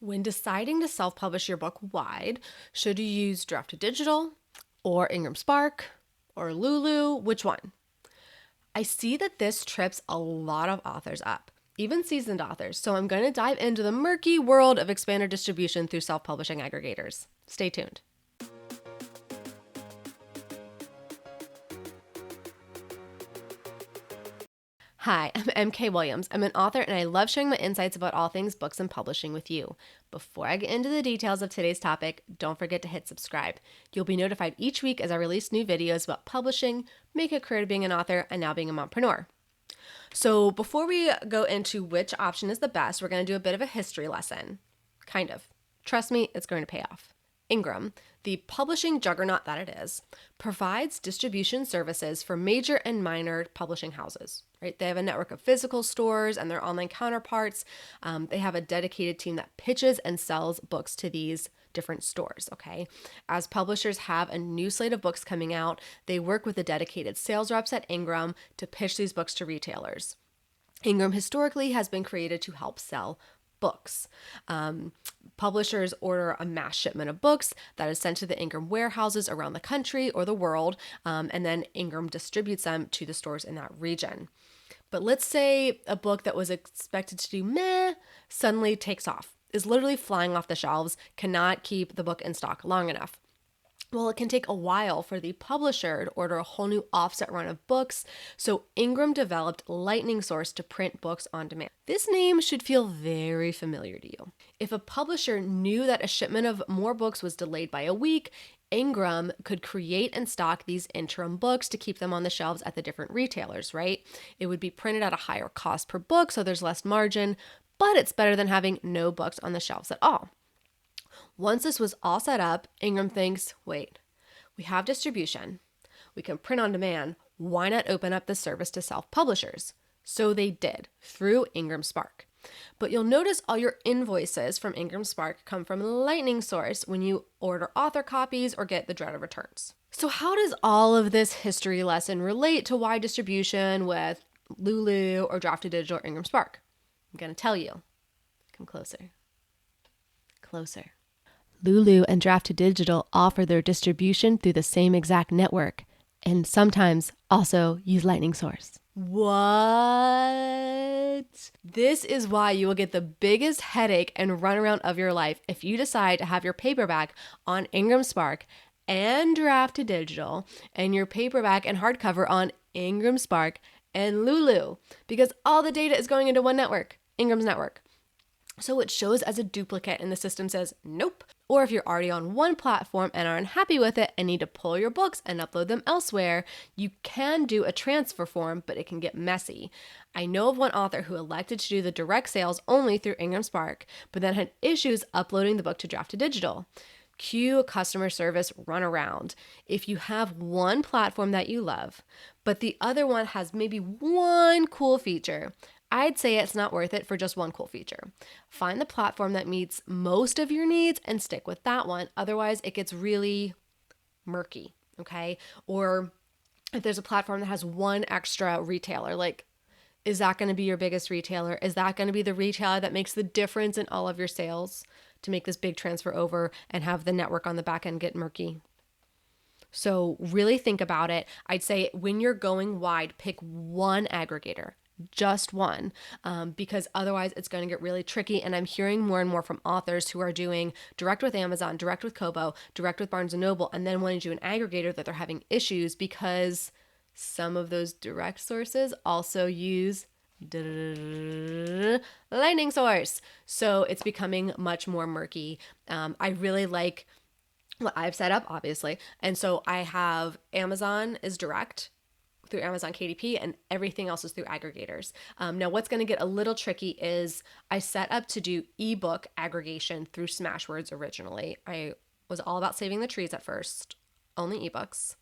When deciding to self-publish your book wide, should you use Draft to Digital or IngramSpark or LuLu? Which one? I see that this trips a lot of authors up, even seasoned authors, so I'm going to dive into the murky world of expanded distribution through self-publishing aggregators. Stay tuned. Hi, I'm MK Williams. I'm an author and I love sharing my insights about all things books and publishing with you. Before I get into the details of today's topic, don't forget to hit subscribe. You'll be notified each week as I release new videos about publishing, making a career to being an author, and now being a mompreneur. So before we go into which option is the best, we're going to do a bit of a history lesson. Kind of. Trust me, it's going to pay off. Ingram, the publishing juggernaut that it is, provides distribution services for major and minor publishing houses. Right? They have a network of physical stores and their online counterparts. They have a dedicated team that pitches and sells books to these different stores, okay? As publishers have a new slate of books coming out, they work with the dedicated sales reps at Ingram to pitch these books to retailers. Ingram historically has been created to help sell books. Publishers order a mass shipment of books that is sent to the Ingram warehouses around the country or the world, and then Ingram distributes them to the stores in that region. But let's say a book that was expected to do meh suddenly takes off, is literally flying off the shelves, cannot keep the book in stock long enough. Well, it can take a while for the publisher to order a whole new offset run of books, so Ingram developed Lightning Source to print books on demand. This name should feel very familiar to you. If a publisher knew that a shipment of more books was delayed by a week, Ingram could create and stock these interim books to keep them on the shelves at the different retailers, right? It would be printed at a higher cost per book, so there's less margin, but it's better than having no books on the shelves at all. Once this was all set up, Ingram thinks, wait, we have distribution. We can print on demand. Why not open up this service to self-publishers? So they did, through IngramSpark. But you'll notice all your invoices from IngramSpark come from Lightning Source when you order author copies or get the dreaded returns. So how does all of this history lesson relate to wide distribution with LuLu or Draft to Digital or IngramSpark? I'm going to tell you. Come closer. Closer. LuLu and Draft to Digital offer their distribution through the same exact network and sometimes also use Lightning Source. What? This is why you will get the biggest headache and runaround of your life if you decide to have your paperback on IngramSpark and Draft to Digital and your paperback and hardcover on IngramSpark and LuLu, because all the data is going into one network, Ingram's network. So it shows as a duplicate and the system says, nope. Or if you're already on one platform and are unhappy with it and need to pull your books and upload them elsewhere, you can do a transfer form, but it can get messy. I know of one author who elected to do the direct sales only through IngramSpark, but then had issues uploading the book to Draft to Digital. Cue customer service runaround. If you have one platform that you love, but the other one has maybe one cool feature, I'd say it's not worth it for just one cool feature. Find the platform that meets most of your needs and stick with that one. Otherwise, it gets really murky, okay? Or if there's a platform that has one extra retailer, like, is that going to be your biggest retailer? Is that going to be the retailer that makes the difference in all of your sales to make this big transfer over and have the network on the back end get murky? So really think about it. I'd say when you're going wide, pick one aggregator. Just one, because otherwise it's going to get really tricky. And I'm hearing more and more from authors who are doing direct with Amazon, direct with Kobo, direct with Barnes & Noble, and then wanting to do an aggregator that they're having issues because some of those direct sources also use Lightning Source. So it's becoming much more murky. I really like what I've set up, obviously. And so I have Amazon is direct through Amazon KDP, and everything else is through aggregators. Now, what's going to get a little tricky is I set up to do ebook aggregation through Smashwords originally. I was all about saving the trees at first, only ebooks.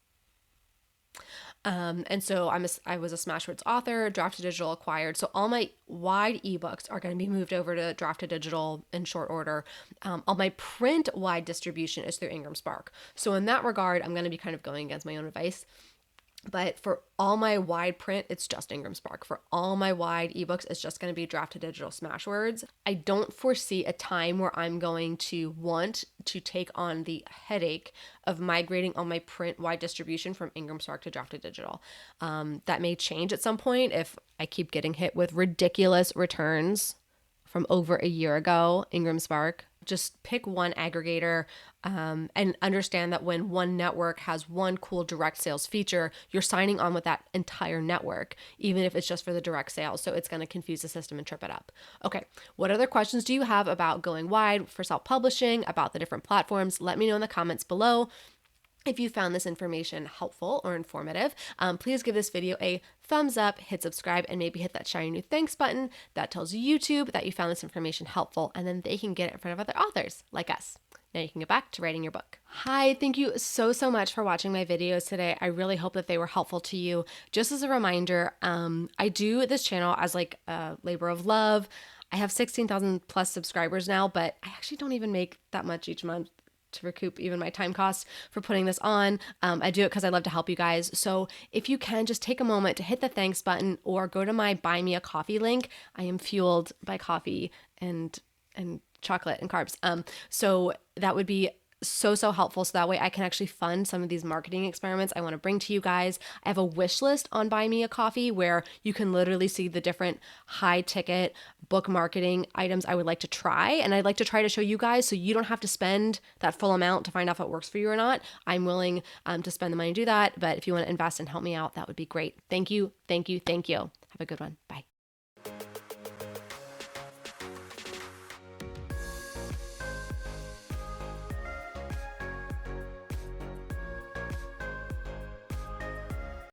And so I was a Smashwords author, Draft to Digital acquired. So all my wide ebooks are going to be moved over to Draft to Digital in short order. All my print wide distribution is through IngramSpark. So in that regard, I'm going to be kind of going against my own advice. But for all my wide print, it's just IngramSpark. For all my wide ebooks, it's just going to be Draft to Digital Smashwords. I don't foresee a time where I'm going to want to take on the headache of migrating all my print wide distribution from IngramSpark to Draft to Digital. That may change at some point if I keep getting hit with ridiculous returns from over a year ago, IngramSpark. Just pick one aggregator and understand that when one network has one cool direct sales feature, you're signing on with that entire network, even if it's just for the direct sales. So it's going to confuse the system and trip it up. Okay, what other questions do you have about going wide for self-publishing, about the different platforms? Let me know in the comments below. If you found this information helpful or informative, please give this video a thumbs up, hit subscribe, and maybe hit that shiny new thanks button. That tells YouTube that you found this information helpful, and then they can get it in front of other authors like us. Now you can get back to writing your book. Hi, thank you so much for watching my videos today. I really hope that they were helpful to you. Just as a reminder, I do this channel as like a labor of love. I have 16,000 plus subscribers now, but I actually don't even make that much each month to recoup even my time costs for putting this on. I do it because I love to help you guys. So if you can, just take a moment to hit the thanks button or go to my Buy Me a Coffee link. I am fueled by coffee and chocolate and carbs. So that would be so helpful. So that way I can actually fund some of these marketing experiments I want to bring to you guys. I have a wish list on Buy Me a Coffee where you can literally see the different high ticket book marketing items I would like to try. And I'd like to try to show you guys so you don't have to spend that full amount to find out if it works for you or not. I'm willing to spend the money to do that. But if you want to invest and help me out, that would be great. Thank you. Have a good one.